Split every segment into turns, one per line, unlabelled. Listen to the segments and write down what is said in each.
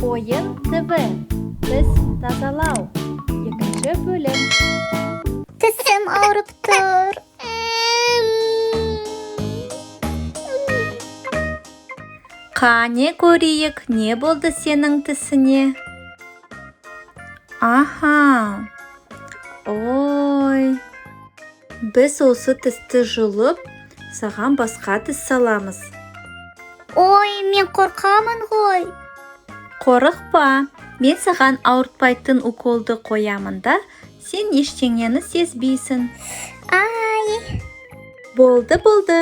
Ойын ТВ. Тіс тазалау. Екінші бөлім.
Тісім ауырып тұр.
Қане көрейік, не болды сенің тісіне? Аха. Ой. Біз осы тісті жұлып, саған басқа тіс саламыз.
Ой, мен қорқамын ғой.
Қорықпа, мен саған ауыртпайтын уколды қоямын да, сен ештеңені сезбейсің.
Ай.
Болды.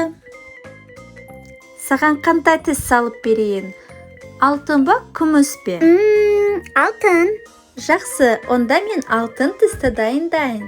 Саған қандай тіс салып берейін? Алтын ба, күміс пе?
Алтын.
Жақсы, онда мен алтын тісті дайындайын.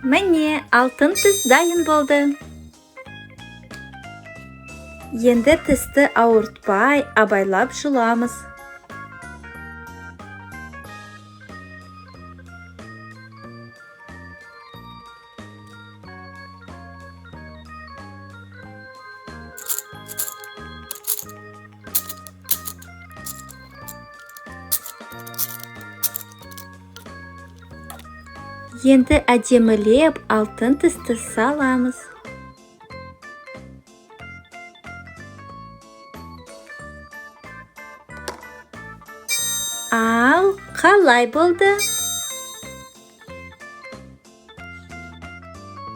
Міне, алтын тіс дайын болды. Енді тісті ауыртпай, абайлап жұламыз. Енді әдемілеп алтын тісті саламыз. Ал, қалай болды?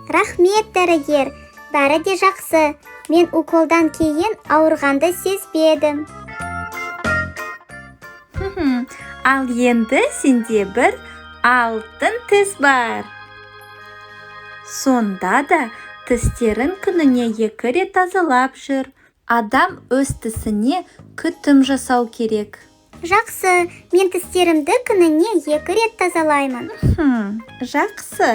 Рахмет, дәрігер. Бәрі де жақсы. Мен уколдан кейін ауырғанды сезбедім.
Ал енді сенде бір алтын тіс бар. Сонда да тістерін күніне 2 рет тазалап жүр. Адам өз тісіне күтім жасау керек.
Жақсы, мен тістерімді күніне 2 рет тазалаймын.
Жақсы.